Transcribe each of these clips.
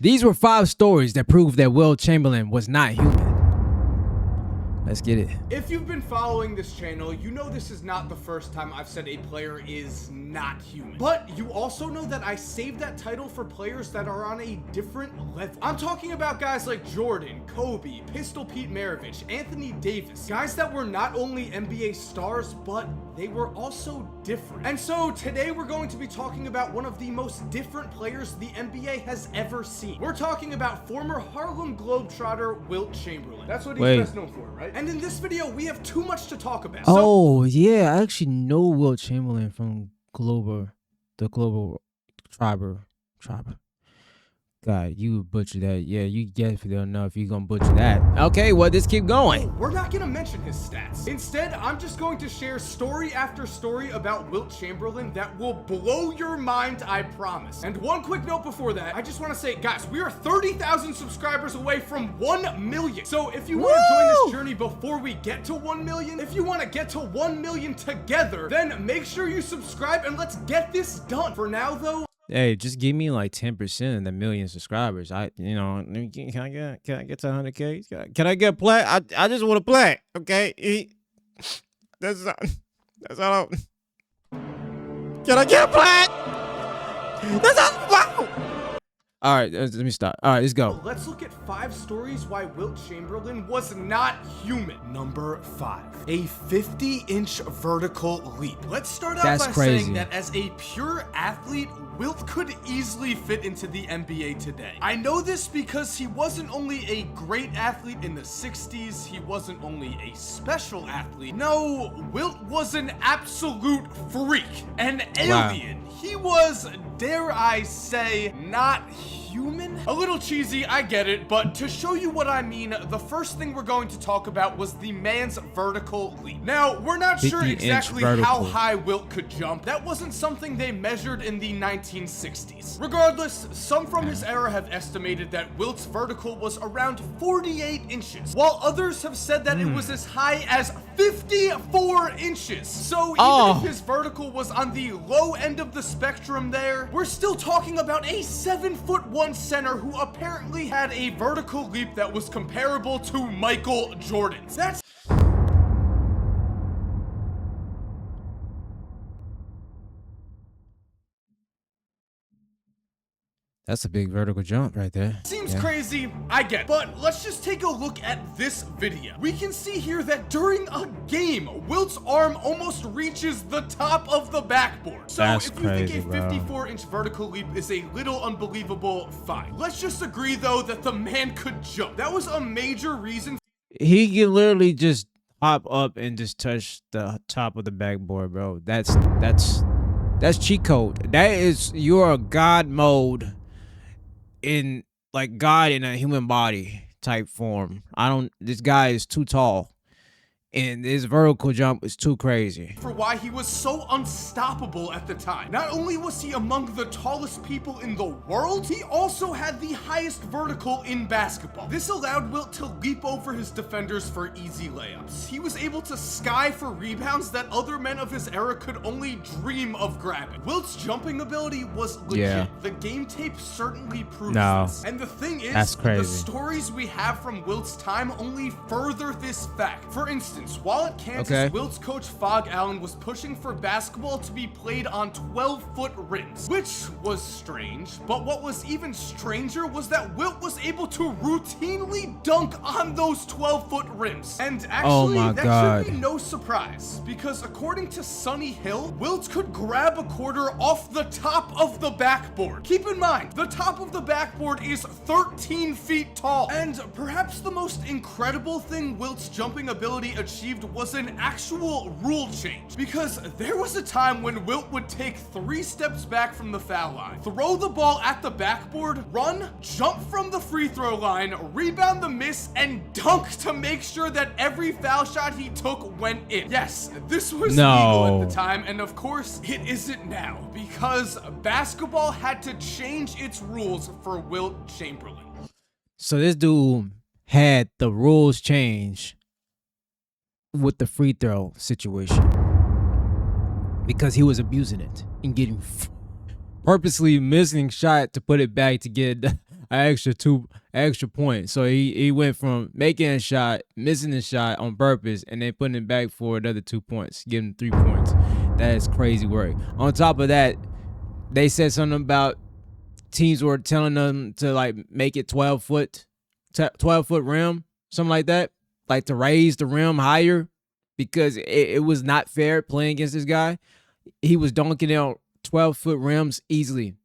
These were 5 stories that proved that Wilt Chamberlain was not human. Let's get it. If you've been following this channel, you know this is not the first time I've said a player is not human. But you also know that I saved that title for players that are on a different level. I'm talking about guys like Jordan, Kobe, Pistol Pete Maravich, Anthony Davis. Guys that were not only NBA stars, but they were also different. And so today we're going to be talking about one of the most different players the NBA has ever seen. We're talking about former Harlem Globetrotter Wilt Chamberlain. That's what he's best known for, right? And in this video, we have too much to talk about. Oh, yeah, I actually know Wilt Chamberlain from the Global Triber. God, you butchered that. Yeah, you get it enough. You're gonna butcher that. Okay, well, just keep going. We're not gonna mention his stats. Instead, I'm just going to share story after story about Wilt Chamberlain that will blow your mind, I promise. And one quick note before that, I just want to say, guys, we are 30,000 subscribers away from 1 million. So if you want to join this journey before we get to 1 million, if you want to get to 1 million together, then make sure you subscribe and let's get this done. For now, though, hey, just give me like 10% of the million subscribers. Can I get to 100K? Can I get play? I just want to play. Okay, that's all. Can I get play? That's all. Wow. All right, let me stop. All right, let's go. Let's look at 5 stories why Wilt Chamberlain was not human. Number 5, a 50-inch vertical leap. Let's start out by saying that as a pure athlete, Wilt could easily fit into the NBA today. I know this because he wasn't only a great athlete in the 60s, he wasn't only a special athlete. No, Wilt was an absolute freak, an alien. Wow. He was, dare I say, not human? A little cheesy, I get it, but to show you what I mean, the first thing we're going to talk about was the man's vertical leap. Now, we're not sure exactly how high Wilt could jump. That wasn't something they measured in the 1960s. Regardless, some from his era have estimated that Wilt's vertical was around 48 inches, while others have said that it was as high as 54 inches. So even if his vertical was on the low end of the spectrum there, we're still talking about a 7'1" center who apparently had a vertical leap that was comparable to Michael Jordan's. That's a big vertical jump right there. Seems crazy, I get it. But let's just take a look at this video. We can see here that during a game, Wilt's arm almost reaches the top of the backboard. So if you think a 54-inch vertical leap is a little unbelievable, fine. Let's just agree though that the man could jump. That was a major reason. He can literally just hop up and just touch the top of the backboard, bro. That's cheat code. That is your God mode. In like God in a human body type form. This guy is too tall and his vertical jump is too crazy. For why he was so unstoppable at the time. Not only was he among the tallest people in the world, he also had the highest vertical in basketball. This allowed Wilt to leap over his defenders for easy layups. He was able to sky for rebounds that other men of his era could only dream of grabbing. Wilt's jumping ability was legit. Yeah. The game tape certainly proves this. And the thing is, the stories we have from Wilt's time only further this fact. For instance, while at Kansas, Wilt's coach Fog Allen was pushing for basketball to be played on 12-foot rims, which was strange. But what was even stranger was that Wilt was able to routinely dunk on those 12-foot rims. And actually, that should be no surprise, because according to Sonny Hill, Wilt could grab a quarter off the top of the backboard. Keep in mind, the top of the backboard is 13 feet tall. And perhaps the most incredible thing Wilt's jumping ability achieved was an actual rule change, because there was a time when Wilt would take 3 steps back from the foul line, throw the ball at the backboard, run, jump from the free throw line, rebound the miss, and dunk to make sure that every foul shot he took went in. Yes, this was legal at the time, and of course it isn't now, because basketball had to change its rules for Wilt Chamberlain. So this dude had the rules change with the free throw situation because he was abusing it and getting purposely missing shot to put it back to get extra point. So he went from making a shot, missing the shot on purpose, and then putting it back for another 2 points, giving him 3 points. That is crazy work. On top of that, they said something about teams were telling them to like make it 12-foot rim, something like that, like to raise the rim higher because it was not fair playing against this guy. He was dunking out 12-foot rims easily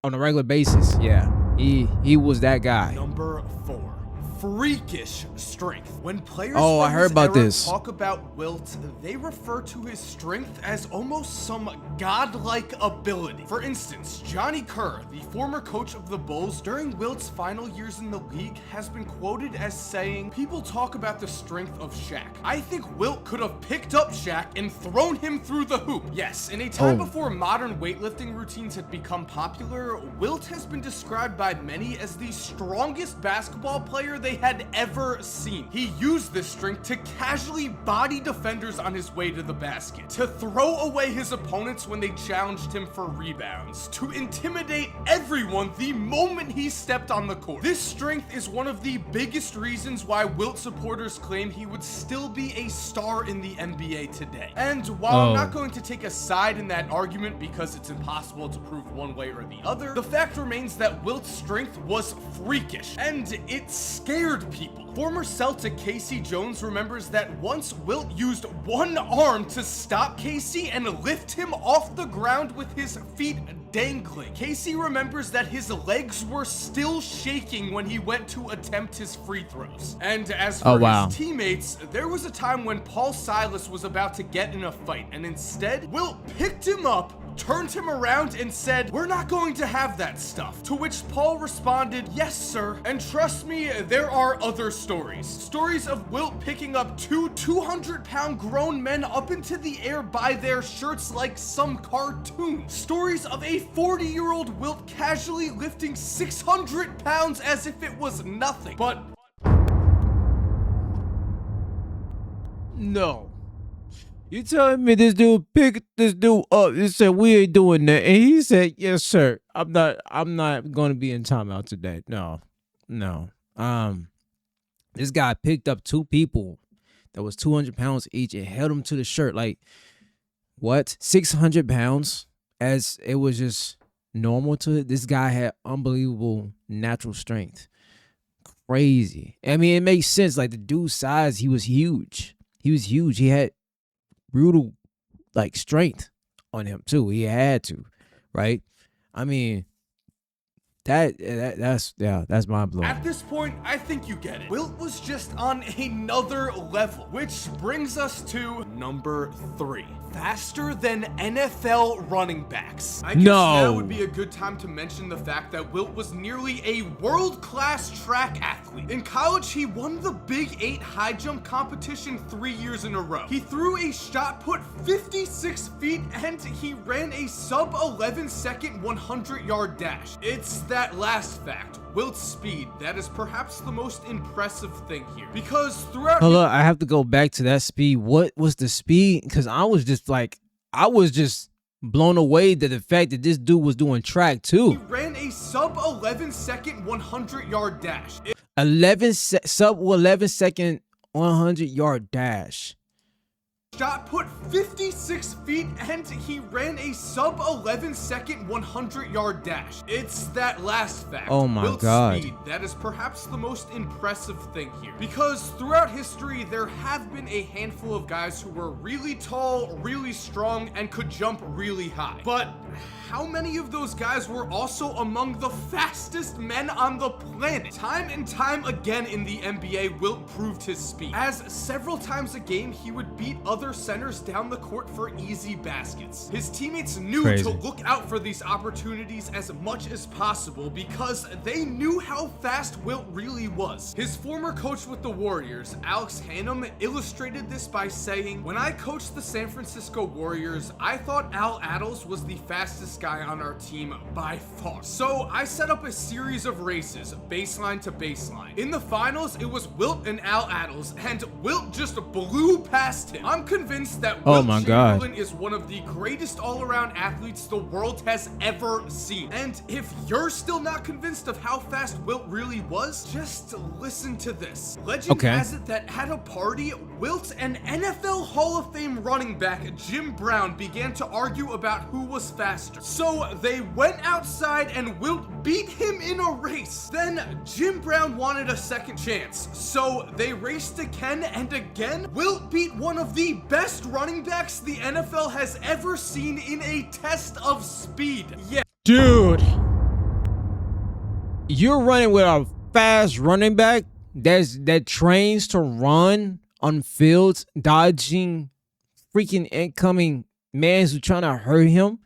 on a regular basis. Yeah, he was that guy. Number 4. Freakish strength. When players I heard about this. talk about Wilt, they refer to his strength as almost some godlike ability. For instance, Johnny Kerr, the former coach of the Bulls during Wilt's final years in the league, has been quoted as saying, "People talk about the strength of Shaq. I think Wilt could have picked up Shaq and thrown him through the hoop." Yes, in a time before modern weightlifting routines had become popular, Wilt has been described by many as the strongest basketball player they had ever seen. He used this strength to casually body defenders on his way to the basket, to throw away his opponents when they challenged him for rebounds, to intimidate everyone the moment he stepped on the court. This strength is one of the biggest reasons why Wilt supporters claim he would still be a star in the NBA today. And while I'm not going to take a side in that argument because it's impossible to prove one way or the other, the fact remains that Wilt's strength was freakish, and it scared people. Former Celtic Casey Jones remembers that once Wilt used one arm to stop Casey and lift him off the ground with his feet dangling. Casey remembers that his legs were still shaking when he went to attempt his free throws. And as for his teammates, there was a time when Paul Silas was about to get in a fight, and instead, Wilt picked him up, turned him around and said, "We're not going to have that stuff." To which Paul responded, "Yes, sir. And trust me, there are other stories. Stories of Wilt picking up two 200-pound grown men up into the air by their shirts like some cartoon. Stories of a 40-year-old Wilt casually lifting 600 pounds as if it was nothing." But no. You telling me this dude picked this dude up and said we ain't doing that, and he said, "Yes, sir. I'm not going to be in timeout today." No. This guy picked up 2 people that was 200 pounds each and held them to the shirt like what? 600 pounds, as it was just normal to it. This guy had unbelievable natural strength. Crazy. I mean, it makes sense. Like the dude's size, he was huge. He had brutal like strength on him too. He had to, right? I mean, that's mind blowing. At this point, I think you get it. Wilt was just on another level, which brings us to number 3. Faster than NFL running backs. I guess now would be a good time to mention the fact that Wilt was nearly a world-class track athlete. In college, he won the Big 8 high jump competition 3 years in a row. He threw a shot put 56 feet and he ran a sub-11 second 100-yard dash. It's that last fact, Wilt's speed, that is perhaps the most impressive thing here. Because throughout— Hold up, I have to go back to that speed. What was the speed? Because I was just blown away to the fact that this dude was doing track too. He ran a sub-11 second 100-yard dash. Sub-11 second 100-yard dash. Shot put 56 feet and he ran a sub-11 second 100-yard dash. It's that last fact, oh my Wilt's God, speed, that is perhaps the most impressive thing here. Because throughout history, there have been a handful of guys who were really tall, really strong, and could jump really high. But how many of those guys were also among the fastest men on the planet? Time and time again in the NBA, Wilt proved his speed, as several times a game he would beat other centers down the court for easy baskets. His teammates knew to look out for these opportunities as much as possible because they knew how fast Wilt really was. His former coach with the Warriors, Alex Hannum, illustrated this by saying, "When I coached the San Francisco Warriors, I thought Al Attles was the fastest guy on our team by far. So I set up a series of races, baseline to baseline. In the finals, it was Wilt and Al Attles, and Wilt just blew past him. I'm convinced that Wilt Chamberlain is one of the greatest all-around athletes the world has ever seen. And if you're still not convinced of how fast Wilt really was, just listen to this. Legend has it that at a party, Wilt and NFL Hall of Fame running back Jim Brown began to argue about who was faster. So they went outside and Wilt beat him in a race. Then Jim Brown wanted a second chance. So they raced again and again. Wilt beat one of the best running backs the NFL has ever seen in a test of speed. Yeah. Dude, you're running with a fast running back that trains to run on fields, dodging freaking incoming mans who trying to hurt him,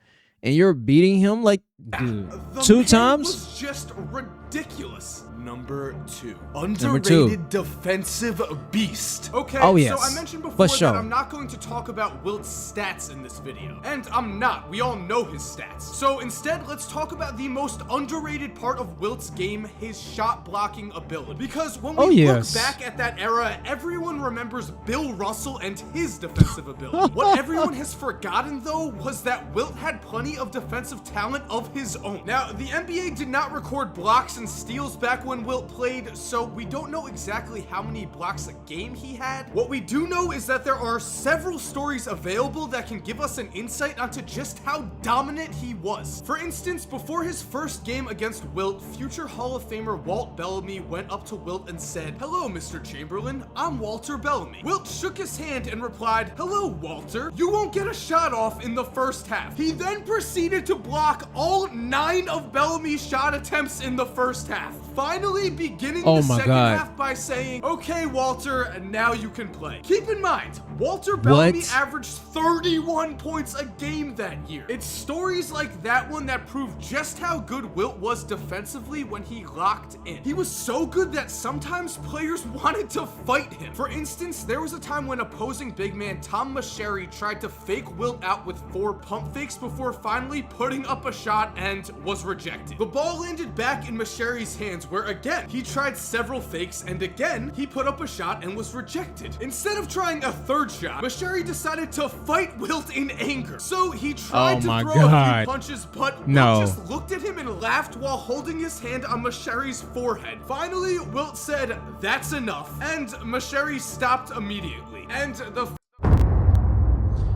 and you're beating him like, dude, two times? Was just ridiculous. Number 2. Underrated defensive beast. Okay, so I mentioned before that I'm not going to talk about Wilt's stats in this video. And I'm not. We all know his stats. So instead, let's talk about the most underrated part of Wilt's game, his shot blocking ability. Because when we look back at that era, everyone remembers Bill Russell and his defensive ability. What everyone has forgotten, though, was that Wilt had plenty of defensive talent of his own. Now, the NBA did not record blocks and steals back when Wilt played, so we don't know exactly how many blocks a game he had. What we do know is that there are several stories available that can give us an insight onto just how dominant he was. For instance, before his first game against Wilt, future Hall of Famer Walt Bellamy went up to Wilt and said, "Hello, Mr. Chamberlain, I'm Walter Bellamy." Wilt shook his hand and replied, "Hello, Walter. You won't get a shot off in the first half." He then proceeded to block all 9 of Bellamy's shot attempts in the first half. Finally beginning the second half by saying, "Okay, Walter, now you can play." Keep in mind, Walter Bellamy averaged 31 points a game that year. It's stories like that one that prove just how good Wilt was defensively when he locked in. He was so good that sometimes players wanted to fight him. For instance, there was a time when opposing big man Tom Masheri tried to fake Wilt out with 4 pump fakes before finally putting up a shot and was rejected. The ball landed back in Masheri's hands, where again, he tried several fakes and again, he put up a shot and was rejected. Instead of trying a third shot, Masheri decided to fight Wilt in anger. So he tried to throw a few punches, but Wilt just looked at him and laughed while holding his hand on Masheri's forehead. Finally, Wilt said, "That's enough," and Masheri stopped immediately. And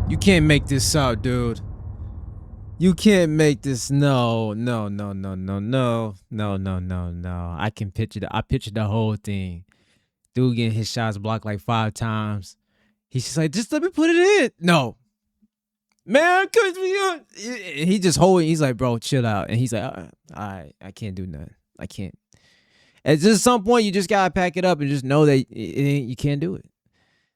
you can't make this out, dude. You can't make this. No. I can picture I pictured the whole thing. Dude getting his shots blocked like 5 times. He's just like, just let me put it in. No. Man, he just holding. He's like, bro, chill out. And he's like, all right, I can't do nothing. I can't. At just some point, you just gotta pack it up and just know that you can't do it.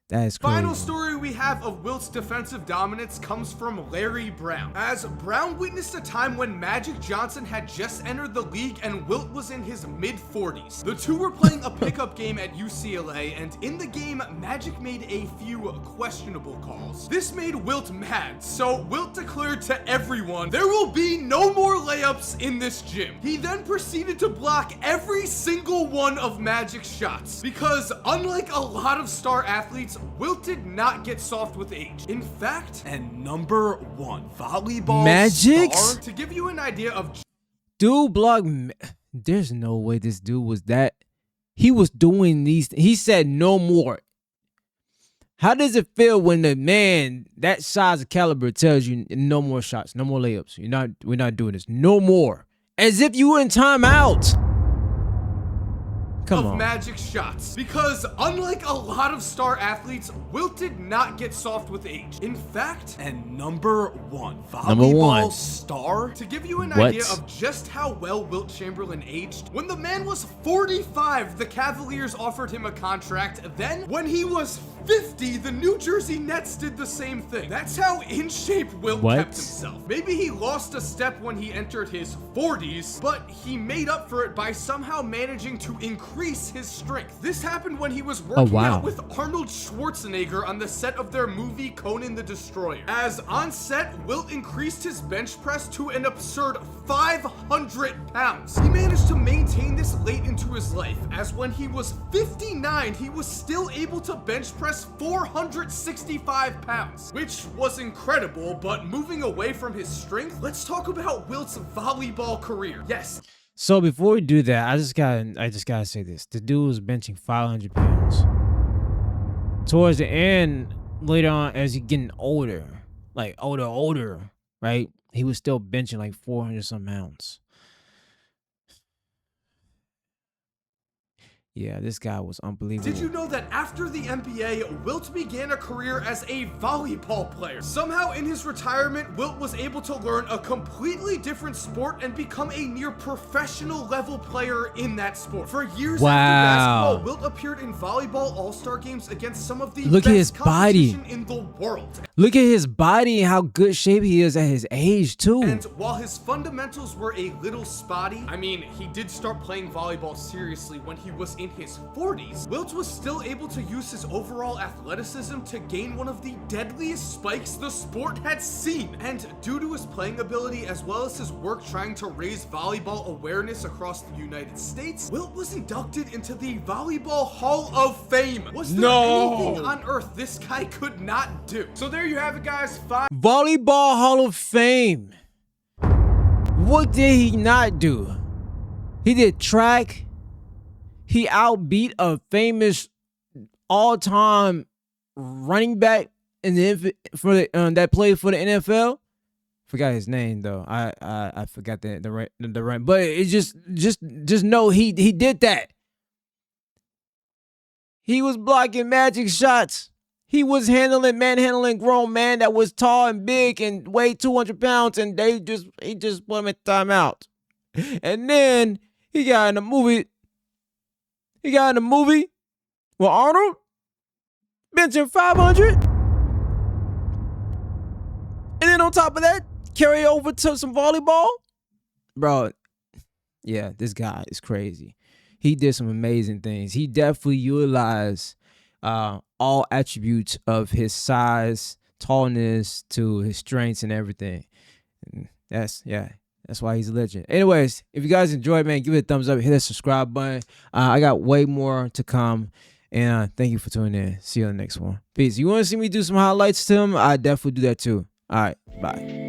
That is crazy. Final story we have of Wilt's defensive dominance comes from Larry Brown. As Brown witnessed a time when Magic Johnson had just entered the league and Wilt was in his mid-40s. The two were playing a pickup game at UCLA, and in the game, Magic made a few questionable calls. This made Wilt mad, so Wilt declared to everyone, "There will be no more layups in this gym." He then proceeded to block every single one of Magic's shots, because unlike a lot of star athletes, Wilt did not get soft with age. In fact, and number 1, volleyball star. To give you an idea of dude block, there's no way this dude was that. He was doing these. He said no more. How does it feel when the man that size of caliber tells you no more shots, no more layups? We're not doing this. No more. As if you were in timeout. Of Magic shots, because unlike a lot of star athletes, Wilt did not get soft with age. In fact, and number 1, volleyball star. To give you an idea of just how well Wilt Chamberlain aged, when the man was 45, the Cavaliers offered him a contract. Then, when he was 50, the New Jersey Nets did the same thing. That's how in shape Wilt kept himself. Maybe he lost a step when he entered his 40s, but he made up for it by somehow managing to increase increase his strength. This happened when he was working out with Arnold Schwarzenegger on the set of their movie Conan the Destroyer. As on set, Wilt increased his bench press to an absurd 500 pounds. He managed to maintain this late into his life, as when he was 59, he was still able to bench press 465 pounds, which was incredible. But moving away from his strength, let's talk about Wilt's volleyball career. Yes. So before we do that, I just gotta say this: the dude was benching 500 pounds. Towards the end, later on, as he getting older, like older, right? He was still benching like 400 some pounds. Yeah, this guy was unbelievable. Did you know that after the NBA, Wilt began a career as a volleyball player? Somehow in his retirement, Wilt was able to learn a completely different sport and become a near professional level player in that sport. For years after basketball, Wilt appeared in volleyball all-star games against some of the best competition in the world. Look at his body and how good shape he is at his age too. And while his fundamentals were a little spotty, I mean, he did start playing volleyball seriously when he was in his 40s, Wilt was still able to use his overall athleticism to gain one of the deadliest spikes the sport had seen. And due to his playing ability as well as his work trying to raise volleyball awareness across the United States, Wilt was inducted into the Volleyball Hall of Fame. Was there anything on earth this guy could not do? So there you have it, guys. Volleyball Hall of Fame. What did he not do? He did track. He outbeat a famous all-time running back in the that played for the NFL. Forgot his name though. I forgot the right. But it just know he did that. He was blocking magic shots. He was manhandling grown man that was tall and big and weighed 200 pounds, and he just put him in timeout. And then he got in a movie. He got in a movie with Arnold, benching 500. And then on top of that, carry over to some volleyball. Bro, yeah, this guy is crazy. He did some amazing things. He definitely utilized all attributes of his size, tallness, to his strengths and everything. And that's why he's a legend. Anyways, if you guys enjoyed, man, give it a thumbs up. Hit that subscribe button. I got way more to come. And thank you for tuning in. See you on the next one. Peace. You want to see me do some highlights to him? I definitely do that too. All right. Bye.